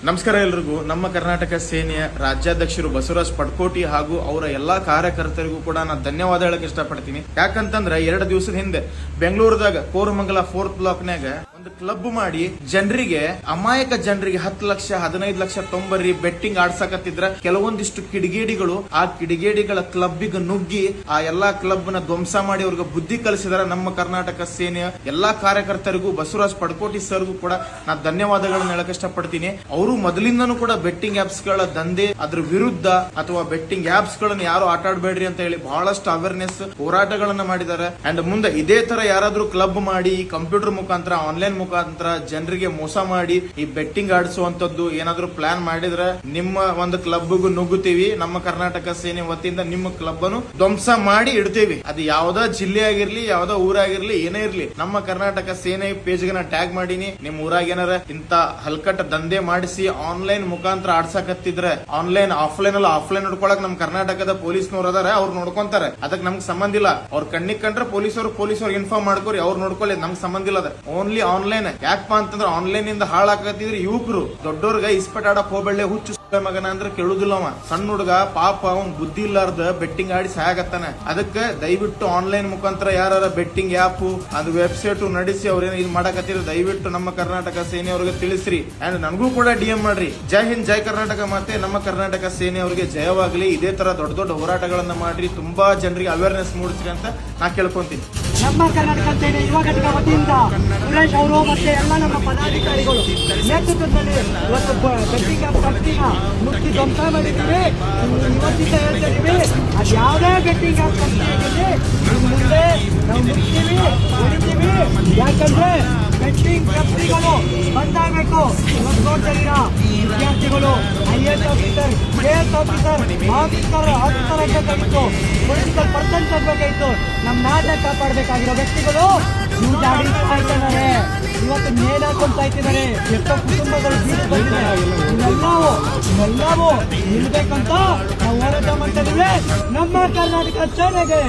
ನಮಸ್ಕಾರ ಎಲ್ರಿಗೂ. ನಮ್ಮ ಕರ್ನಾಟಕ ಸೇನೆಯ ರಾಜ್ಯಾಧ್ಯಕ್ಷರು ಬಸವರಾಜ್ ಪಡ್ಕೋಟಿ ಹಾಗೂ ಅವರ ಎಲ್ಲಾ ಕಾರ್ಯಕರ್ತರಿಗೂ ಕೂಡ ನಾನು ಧನ್ಯವಾದ ಹೇಳಕ್ ಇಷ್ಟಪಡ್ತೀನಿ. ಯಾಕಂತಂದ್ರೆ 2 ದಿವಸದ ಹಿಂದೆ ಬೆಂಗಳೂರದಾಗ ಕೋರಮಂಗಲ 4th ಬ್ಲಾಕ್ನಾಗ ಒಂದು ಕ್ಲಬ್ ಮಾಡಿ ಜನರಿಗೆ, ಅಮಾಯಕ ಜನರಿಗೆ 10 ಲಕ್ಷ 15 ಲಕ್ಷ ತೊಂಬರ್ರಿ ಬೆಟ್ಟಿಂಗ್ ಆಡ್ಸಕತ್ತಿದ್ರ ಕೆಲವೊಂದಿಷ್ಟು ಕಿಡಿಗೇಡಿಗಳು ಆ ಕಿಡಿಗೇಡಿಗಳ ಕ್ಲಬ್ಗೆ ನುಗ್ಗಿ ಆ ಎಲ್ಲಾ ಕ್ಲಬ್ ನ ಧ್ವಂಸ ಮಾಡಿ ಅವ್ರಿಗೆ ಬುದ್ಧಿ ಕಲಿಸಿದಾರೆ. ನಮ್ಮ ಕರ್ನಾಟಕ ಸೇನೆಯ ಎಲ್ಲಾ ಕಾರ್ಯಕರ್ತರಿಗೂ ಬಸವರಾಜ್ ಪಡ್ಕೋಟಿ ಸರ್ಗೂ ಕೂಡ ನಾನು ಧನ್ಯವಾದಗಳನ್ನ ಹೇಳಕ್ ಇಷ್ಟಪಡ್ತೀನಿ. ಅವರು ಮೊದಲಿಂದನೂ ಕೂಡ ಬೆಟ್ಟಿಂಗ್ ಆಪ್ಸ್ ಗಳ ದಂಧೆ, ಅದ್ರ ವಿರುದ್ಧ ಅಥವಾ ಬೆಟ್ಟಿಂಗ್ ಆಪ್ಸ್ ಗಳನ್ನ ಯಾರು ಆಟ ಆಡಬೇಡ್ರಿ ಅಂತ ಹೇಳಿ ಬಹಳಷ್ಟು ಅವೇರ್ನೆಸ್ ಹೋರಾಟಗಳನ್ನ ಮಾಡಿದ್ದಾರೆ. ಅಂಡ್ ಮುಂದೆ ಇದೇ ತರ ಯಾರಾದ್ರೂ ಕ್ಲಬ್ ಮಾಡಿ ಈ ಕಂಪ್ಯೂಟರ್ ಮುಖಾಂತರ, ಆನ್ಲೈನ್ ಮುಖಾಂತರ ಜನರಿಗೆ ಮೋಸ ಮಾಡಿ ಈ ಬೆಟ್ಟಿಂಗ್ ಆಡಿಸುವಂತದ್ದು ಏನಾದ್ರೂ ಪ್ಲಾನ್ ಮಾಡಿದ್ರೆ ನಿಮ್ಮ ಒಂದು ಕ್ಲಬ್ಗೂ ನುಗ್ಗುತ್ತೀವಿ. ನಮ್ಮ ಕರ್ನಾಟಕ ಸೇನೆ ವತಿಯಿಂದ ನಿಮ್ಮ ಕ್ಲಬ್ ಅನ್ನು ಧ್ವಂಸ ಮಾಡಿ ಇಡ್ತೀವಿ. ಅದು ಯಾವ್ದೋ ಜಿಲ್ಲೆ ಆಗಿರ್ಲಿ, ಯಾವ್ದೋ ಊರಾಗಿರ್ಲಿ, ಏನೇ ಇರ್ಲಿ, ನಮ್ಮ ಕರ್ನಾಟಕ ಸೇನೆ ಪೇಜ್ ಗೆ ಟ್ಯಾಗ್ ಮಾಡೀನಿ. ನಿಮ್ ಊರಾಗ ಏನಾರ ಇಂತ ಹಲ್ಕಟ್ ದಂಧೆ ಮಾಡಿಸಿ ಆನ್ಲೈನ್ ಮುಖಾಂತರ ಆಡ್ಸಕತ್ತಿದ್ರೆ, ಆನ್ಲೈನ್ ಆಫ್ಲೈನ್ ಅಲ್ಲ, ಆಫ್ಲೈನ್ ನೋಡ್ಕೊಳಕ್ ನಮ್ ಕರ್ನಾಟಕದ ಪೊಲೀಸ್ನವ್ರು ಅದಾರ, ಅವ್ರು ನೋಡ್ಕೊಂತಾರೆ. ಅದಕ್ಕೆ ನಮ್ಗೆ ಸಂಬಂಧ ಇಲ್ಲ. ಅವ್ರ ಕಣ್ಣಿಗೆ ಕಂಡ್ರೆ ಪೊಲೀಸರು ಇನ್ಫಾರ್ಮ್ ಮಾಡ್ಕೋರಿ, ಅವ್ರು ನೋಡ್ಕೊಳ್ಳಿ, ನಮ್ಗೆ ಸಂಬಂಧ ಇಲ್ಲ. ಅದ ಓನ್ಲಿ ಆನ್ಲೈನ್. ಯಾಕಪ್ಪ ಅಂತಂದ್ರೆ ಆನ್ಲೈನ್ ಇಂದ ಹಾಳಾಕತ್ತಿದ್ರೆ ಯುವಕರು, ದೊಡ್ಡೋರ್ಗ ಇಸ್ಪೆಟ್ ಆಡಕ್ ಹೋಗ್ಬೇಳೆ, ಹುಚ್ಚು ಮಗನ ಅಂದ್ರೆ ಕೇಳುದಿಲ್ಲ. ಅವ ಸಣ್ಣ ಹುಡುಗ ಪಾಪ, ಅವ್ನ್ ಬುದ್ಧಿ ಇಲ್ಲಾರ್ದ ಬೆಟ್ಟಿಂಗ್ ಆಡಿ ಸಾಯಾಗತ್ತಾನೆ. ಅದಕ್ಕೆ ದಯವಿಟ್ಟು ಆನ್ಲೈನ್ ಮುಖಾಂತರ ಯಾರ ಬೆಟ್ಟಿಂಗ್ ಆಪ್ ಅದು ವೆಬ್ಸೈಟ್ ನಡೆಸಿ ಅವ್ರೇನು ಇದು ಮಾಡಕತ್ತಿರ, ದಯವಿಟ್ಟು ನಮ್ಮ ಕರ್ನಾಟಕ ಸೇನೆಯವ್ರಿಗೆ ತಿಳಿಸ್ರಿ. ಅಂಡ್ ನನಗೂ ಕೂಡ DM ಮಾಡ್ರಿ. ಜೈ ಹಿಂದ್, ಜೈ ಕರ್ನಾಟಕ. ಮತ್ತೆ ನಮ್ಮ ಕರ್ನಾಟಕ ಸೇನೆಯವರಿಗೆ ಜಯವಾಗ್ಲಿ. ಇದೇ ತರ ದೊಡ್ಡ ದೊಡ್ಡ ಹೋರಾಟಗಳನ್ನ ಮಾಡ್ರಿ, ತುಂಬಾ ಜನರಿಗೆ ಅವೇರ್ನೆಸ್ ಮೂಡಿಸ್ರಿ ಅಂತ ನಾ ಕೇಳ್ಕೊಂತೀನಿ. ನಮ್ಮ ಕರ್ನಾಟಕ ಸೇನೆ ಯುವ ಘಟಕ ವತಿಯಿಂದ ಸುರೇಶ್ ಅವರು ಮತ್ತೆ ಎಲ್ಲ ನಮ್ಮ ಪದಾಧಿಕಾರಿಗಳು ನೇತೃತ್ವದಲ್ಲಿ ಇವತ್ತು ಬೆಟ್ಟಿಂಗ್ ಆಪ್ ಕಂಪನಿನ ಮುಕ್ತಿ ಧ್ವಂಸ ಮಾಡಿದ್ದೀವಿ. ಇವತ್ತಿಂದ ಹೇಳ್ತಾ ಇದೀವಿ, ಅದು ಯಾವುದೇ ಬೆಟ್ಟಿಂಗ್ ಆಪ್ ಕಂಪನಿ ಆಗಿರಲಿ, ಮುಂದೆ ನಾವು ಮುಕ್ತೀವಿ, ಹೊಡಿತೀವಿ. ಯಾಕಂದ್ರೆ ಬೆಟ್ಟಿಂಗ್ ಕಂಪನಿಗಳು ಬಂದಾಗಬೇಕು. ಇವತ್ತು ನೋಡ್ತಾ ಇದ್ದೀರಾ, ವಿದ್ಯಾರ್ಥಿಗಳು IAS ಆಫೀಸರ್, KS ಆಫೀಸರ್ ಆಗಬೇಕಾಗಿತ್ತು, ಪೊಲಿಟಿಕಲ್ ಪರ್ಸನ್ಸ್ ಆಗಬೇಕಾಗಿತ್ತು. ನಮ್ಮ ನಾಟಕ ಕಾಪಾಡಬೇಕಾಗಿರೋ ವ್ಯಕ್ತಿಗಳು ಜೂಜಾಡಿ ಸಾಯ್ತಿದ್ದಾರೆ, ಇವತ್ತು ನೇಣು ಹಾಕೊಂಡು ಸಾಯ್ತಿದ್ದಾರೆ. ಎಷ್ಟೋ ಕುಟುಂಬಗಳು ಬೀದಿ ಬಂದಿದ್ದಾರೆ. ಇವೆಲ್ಲವೂ ನಿಲ್ಬೇಕಂತ ನಾವು ಹೋರಾಟ ಮಾಡ್ತಾ ಇದ್ದೀವಿ. ನಮ್ಮ ಕರ್ನಾಟಕ ಸೇನೆಗೆ